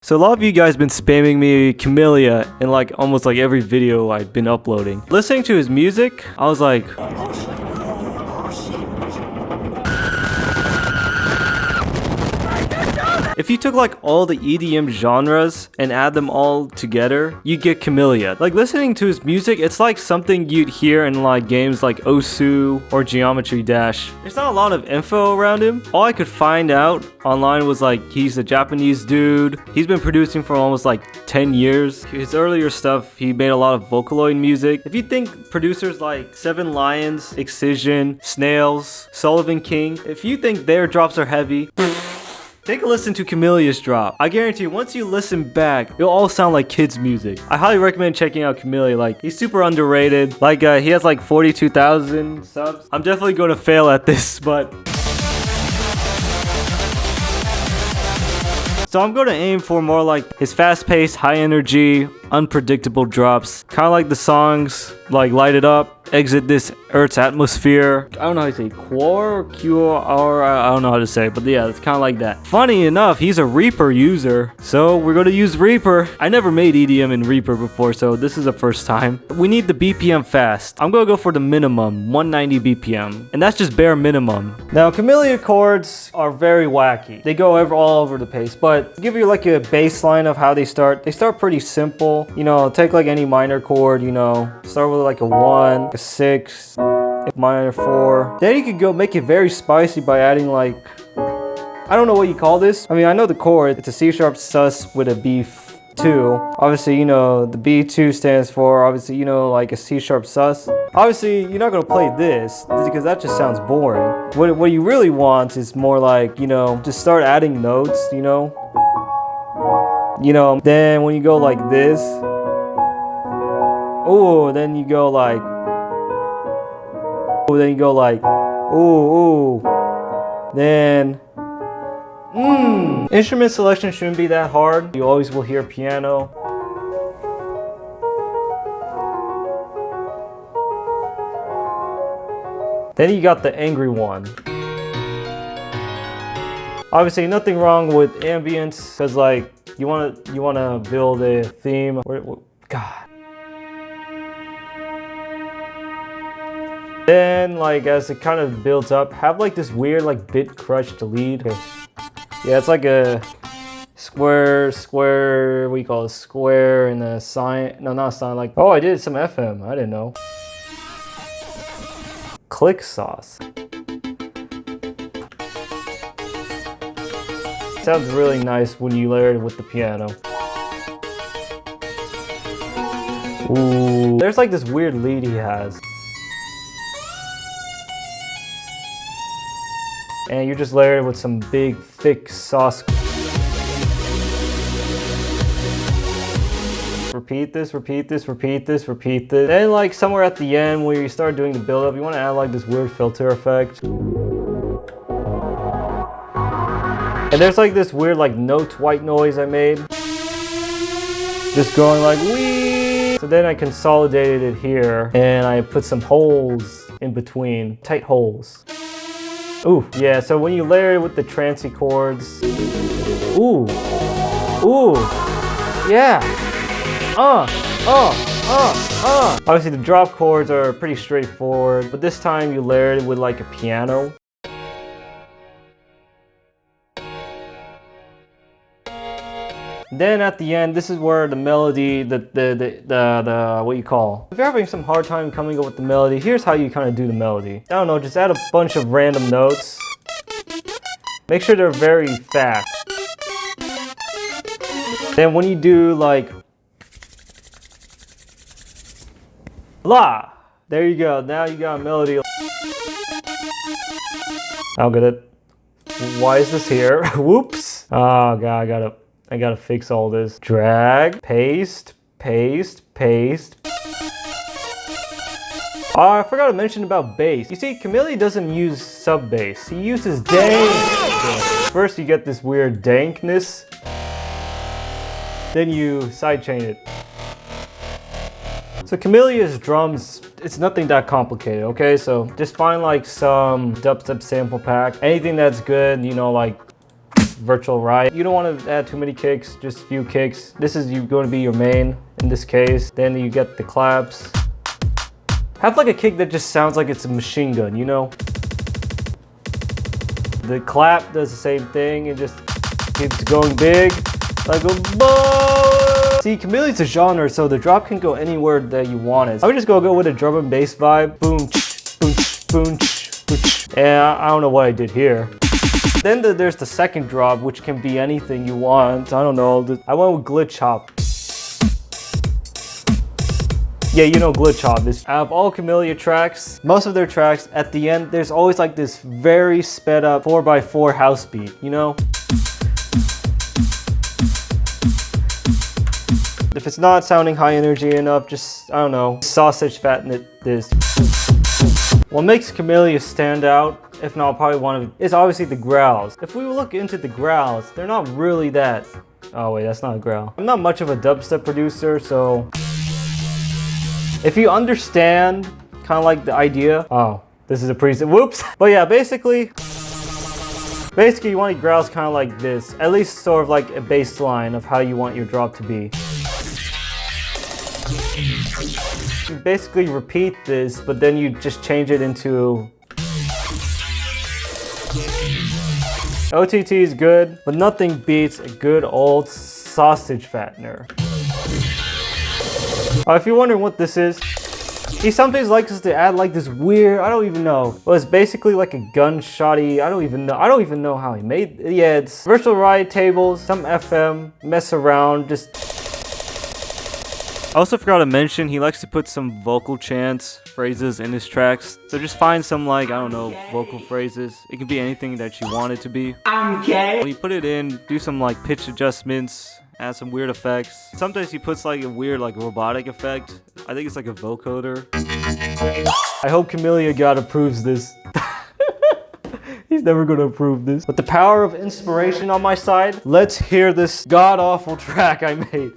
So a lot of you guys been spamming me Camellia in like almost like every video I've been uploading. Listening to his music, I was like, if you took like all the EDM genres and add them all together, you get Camellia. Like listening to his music, it's like something you'd hear in like games like Osu or Geometry Dash. There's not a lot of info around him. All I could find out online was like he's a Japanese dude. He's been producing for almost like 10 years. His earlier stuff, he made a lot of Vocaloid music. If you think producers like Seven Lions, Excision, Snails, Sullivan King, if you think their drops are heavy, take a listen to Camellia's drop. I guarantee you, once you listen back, it'll all sound like kids' music. I highly recommend checking out Camellia. Like, he's super underrated. Like, he has like 42,000 subs. I'm definitely going to fail at this, but... So I'm going to aim for more like his fast-paced, high-energy, unpredictable drops. Kind of like the songs like Light It Up, Exit This Earth's Atmosphere. I don't know how to say Quor, or I don't know how to say it, but yeah, it's kind of like that. Funny enough, he's a Reaper user, so we're going to use Reaper. I never made EDM in Reaper before, so this is the first time. We need the BPM fast. I'm going to go for the minimum, 190 BPM, and that's just bare minimum. Now, Camellia chords are very wacky. They go all over the place, but to give you like a baseline of how they start pretty simple. You know, take like any minor chord, you know, start with like a 1, a 6, a minor 4. Then you could go make it very spicy by adding like, I don't know what you call this. I mean, I know the chord, it's a C sharp sus with a B2. Obviously, you know, the B2 stands for, obviously, you know, like a C sharp sus. Obviously, you're not gonna play this because that just sounds boring. What you really want is more like, you know, just start adding notes, you know. Then when you go like this, ooh, then you go like, ooh, then, Instrument selection shouldn't be that hard. You always will hear piano. Then you got the angry one. Obviously, nothing wrong with ambience, because like, you wanna build a theme. God. Then, like, as it kind of builds up, have like this weird like bit crutch to lead. Okay. Yeah, it's like a square. What do you call it? Square and a sine. No, not a sine. Like, oh, I did some FM. I didn't know. Click sauce. Sounds really nice when you layer it with the piano. Ooh. There's like this weird lead he has. And you just layer it with some big, thick sauce. Repeat this. Then like somewhere at the end where you start doing the build-up, you want to add like this weird filter effect. And there's like this weird like note white noise I made. Just going like wee. So then I consolidated it here and I put some holes in between, tight holes. Ooh, yeah, so when you layer it with the trancy chords. Ooh, yeah. Obviously the drop chords are pretty straightforward, but this time you layer it with like a piano. Then at the end, this is where the melody, what you call. If you're having some hard time coming up with the melody, here's how you kind of do the melody. I don't know, just add a bunch of random notes. Make sure they're very fast. Then when you do like, la, there you go. Now you got a melody. I'll get it. Why is this here? Whoops. Oh God, I gotta fix all this. Drag, paste. Oh, I forgot to mention about bass. You see, Camellia doesn't use sub bass. He uses dank. First you get this weird dankness. Then you sidechain it. So Camellia's drums, it's nothing that complicated, okay? So just find like some dubstep sample pack. Anything that's good, you know, like virtual ride. You don't want to add too many kicks, just a few kicks. This is going to be your main in this case. Then you get the claps. Have like a kick that just sounds like it's a machine gun, you know? The clap does the same thing. It just keeps going big, like a boom. See, Camellia's a genre, so the drop can go anywhere that you want it. I would just go with a drum and bass vibe. Boom, boom, boom, boom. And I don't know what I did here. Then there's the second drop, which can be anything you want. I don't know. I went with glitch hop. Yeah, you know glitch hop. Out of all Camellia tracks, most of their tracks, at the end, there's always like this very sped up 4x4 house beat, you know? If it's not sounding high energy enough, just, I don't know, sausage fatten this. What makes Camellia stand out, if not probably one of, is obviously the growls. If we look into the growls, they're not really that. Oh wait, that's not a growl. I'm not much of a dubstep producer, so if you understand kind of like the idea, oh, this is a preset, whoops. But yeah, basically you want your growls kind of like this, at least sort of like a baseline of how you want your drop to be. You basically repeat this, but then you just change it into OTT is good, but nothing beats a good old sausage fattener. If you're wondering what this is, he sometimes likes to add like this weird, I don't even know. Well, it's basically like a gunshotty, I don't even know how he made it. Yeah, it's virtual ride tables, some FM, mess around, just. I also forgot to mention, he likes to put some vocal chants, phrases in his tracks. So just find some like, I don't know, vocal phrases. It can be anything that you want it to be. Okay. When you put it in, do some like pitch adjustments, add some weird effects. Sometimes he puts like a weird like robotic effect. I think it's like a vocoder. I hope Camellia God approves this. He's never gonna approve this. But the power of inspiration on my side, let's hear this god-awful track I made.